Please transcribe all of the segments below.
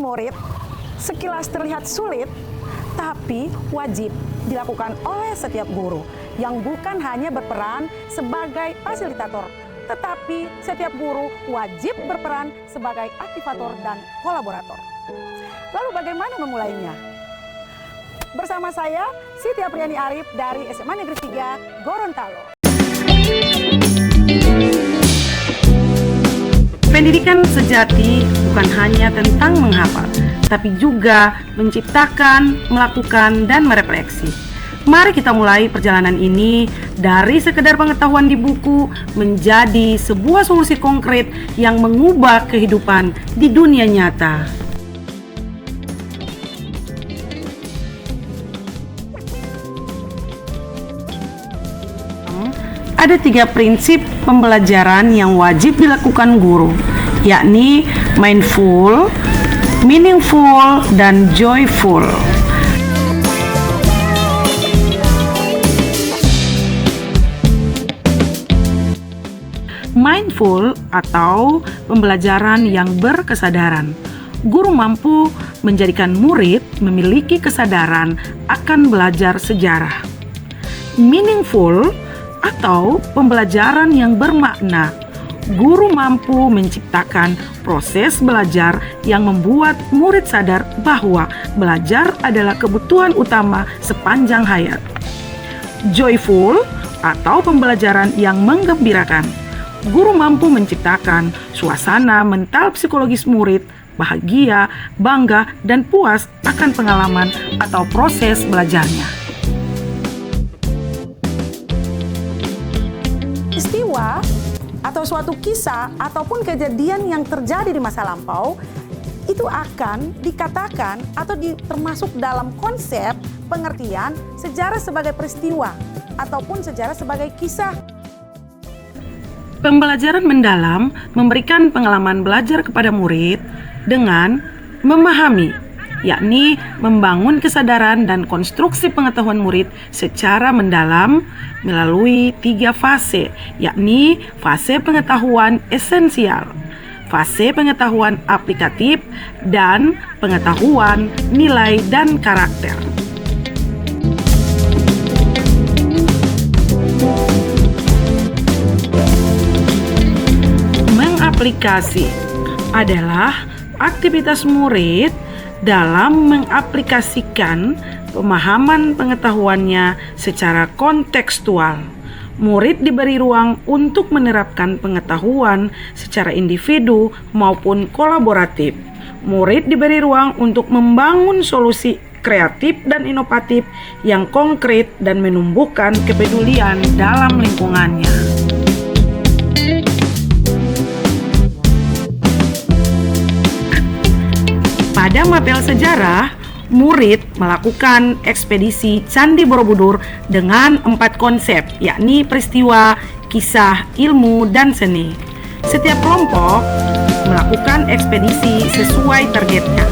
murid sekilas terlihat sulit, tapi wajib dilakukan oleh setiap guru yang bukan hanya berperan sebagai fasilitator, tetapi setiap guru wajib berperan sebagai aktivator dan kolaborator. Lalu bagaimana memulainya? Bersama saya, Siti Apriani Arif dari SMA Negeri 3 Gorontalo. Pendidikan sejati bukan hanya tentang menghafal, tapi juga menciptakan, melakukan, dan merefleksi. Mari kita mulai perjalanan ini dari sekedar pengetahuan di buku menjadi sebuah solusi konkret yang mengubah kehidupan di dunia nyata. Ada 3 prinsip pembelajaran yang wajib dilakukan guru, yakni mindful, meaningful, dan joyful. Mindful atau pembelajaran yang berkesadaran. Guru mampu menjadikan murid memiliki kesadaran akan belajar sejarah. Meaningful atau pembelajaran yang bermakna. Guru mampu menciptakan proses belajar yang membuat murid sadar bahwa belajar adalah kebutuhan utama sepanjang hayat. Joyful atau pembelajaran yang menggembirakan. Guru mampu menciptakan suasana mental psikologis murid bahagia, bangga, dan puas akan pengalaman atau proses belajarnya. Peristiwa atau suatu kisah ataupun kejadian yang terjadi di masa lampau itu akan dikatakan atau termasuk dalam konsep pengertian sejarah sebagai peristiwa ataupun sejarah sebagai kisah. Pembelajaran mendalam memberikan pengalaman belajar kepada murid dengan memahami, yakni membangun kesadaran dan konstruksi pengetahuan murid secara mendalam melalui 3 fase, yakni fase pengetahuan esensial, fase pengetahuan aplikatif, dan pengetahuan nilai dan karakter. Aplikasi adalah aktivitas murid dalam mengaplikasikan pemahaman pengetahuannya secara kontekstual. Murid diberi ruang untuk menerapkan pengetahuan secara individu maupun kolaboratif. Murid diberi ruang untuk membangun solusi kreatif dan inovatif yang konkret dan menumbuhkan kepedulian dalam lingkungannya. Pada mapel sejarah, murid melakukan ekspedisi Candi Borobudur dengan 4 konsep, yakni peristiwa, kisah, ilmu, dan seni. Setiap kelompok melakukan ekspedisi sesuai targetnya.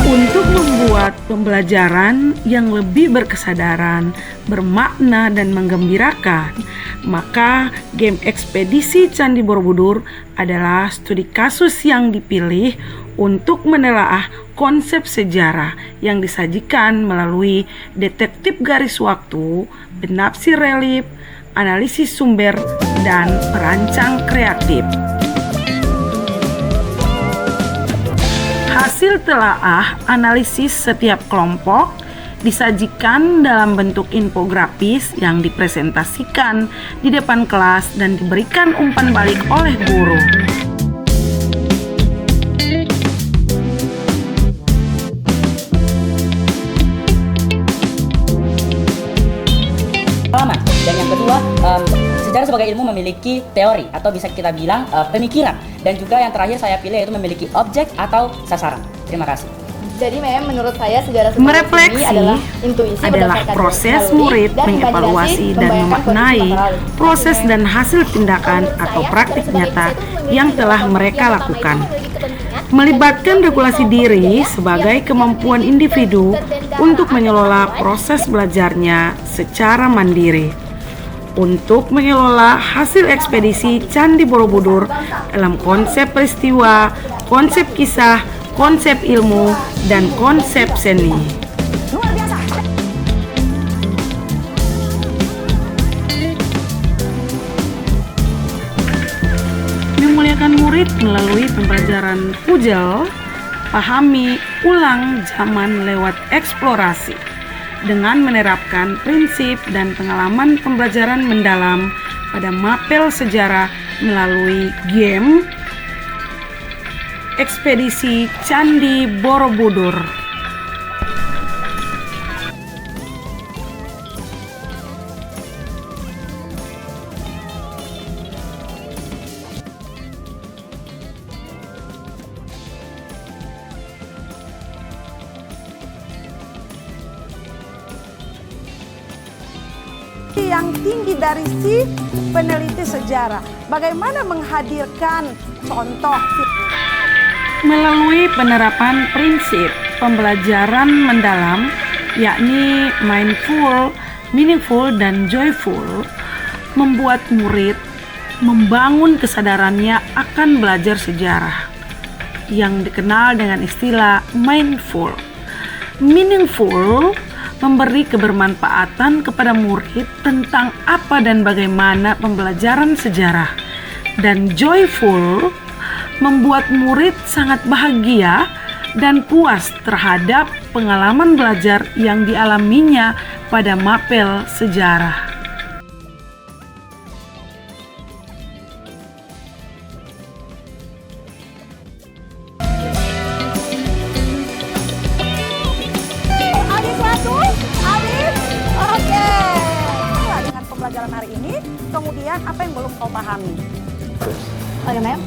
Untuk membuat pembelajaran yang lebih berkesadaran, bermakna, dan menggembirakan, maka game ekspedisi Candi Borobudur adalah studi kasus yang dipilih untuk menelaah konsep sejarah yang disajikan melalui detektif garis waktu, penafsir relief, analisis sumber, dan perancang kreatif. Hasil telaah analisis setiap kelompok disajikan dalam bentuk infografis yang dipresentasikan di depan kelas dan diberikan umpan balik oleh guru. Pengalaman. Dan yang kedua, sejarah sebagai ilmu memiliki teori atau bisa kita bilang pemikiran. Dan juga yang terakhir saya pilih yaitu memiliki objek atau sasaran. Terima kasih. Jadi memang menurut saya sejarah sebagai Merefleksi ini adalah intuisi adalah proses murid mengevaluasi dan memaknai proses dan hasil tindakan atau praktik nyata yang telah mereka lakukan. Melibatkan regulasi diri sebagai kemampuan individu untuk mengelola proses belajarnya secara mandiri. untuk mengelola hasil ekspedisi Candi Borobudur dalam konsep peristiwa, konsep kisah, konsep ilmu, dan konsep seni. Luar biasa. Memuliakan murid melalui pembelajaran Pujel, pahami ulang zaman lewat eksplorasi dengan menerapkan prinsip dan pengalaman pembelajaran mendalam pada mapel sejarah melalui game Ekspedisi Candi Borobudur. Yang tinggi dari si peneliti sejarah, bagaimana menghadirkan contoh melalui penerapan prinsip pembelajaran mendalam, yakni mindful, meaningful, dan joyful, membuat murid membangun kesadarannya akan belajar sejarah yang dikenal dengan istilah mindful. Meaningful memberi kebermanfaatan kepada murid tentang apa dan bagaimana pembelajaran sejarah, dan joyful membuat murid sangat bahagia dan puas terhadap pengalaman belajar yang dialaminya pada mapel sejarah. Dengan pembelajaran hari ini, kemudian apa yang belum kau pahami? Oke mem,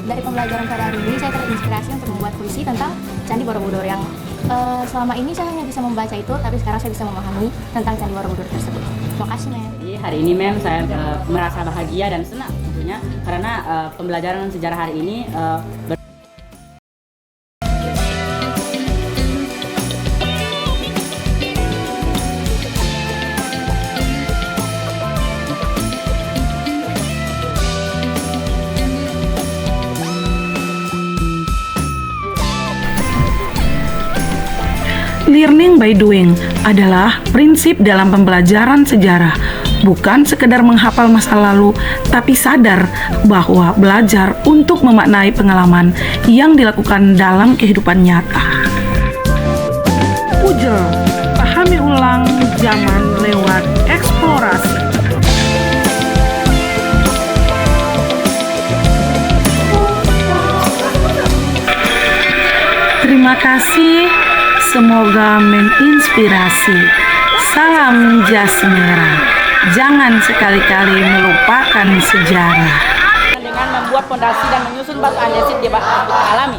dari pembelajaran pada hari ini saya terinspirasi untuk membuat puisi tentang Candi Borobudur yang selama ini saya hanya bisa membaca itu, tapi sekarang saya bisa memahami tentang Candi Borobudur tersebut. Terima kasih mem. Jadi hari ini mem saya merasa bahagia dan senang tentunya karena pembelajaran sejarah hari ini Learning by doing adalah prinsip dalam pembelajaran sejarah, bukan sekedar menghafal masa lalu, tapi sadar bahwa belajar untuk memaknai pengalaman yang dilakukan dalam kehidupan nyata. Pujel, pahami ulang zaman lewat eksplorasi. Terima kasih. Semoga menginspirasi. Salam jas merah. Jangan sekali-kali melupakan sejarah. dengan membuat fondasi dan menyusun batu andesit di batu alami.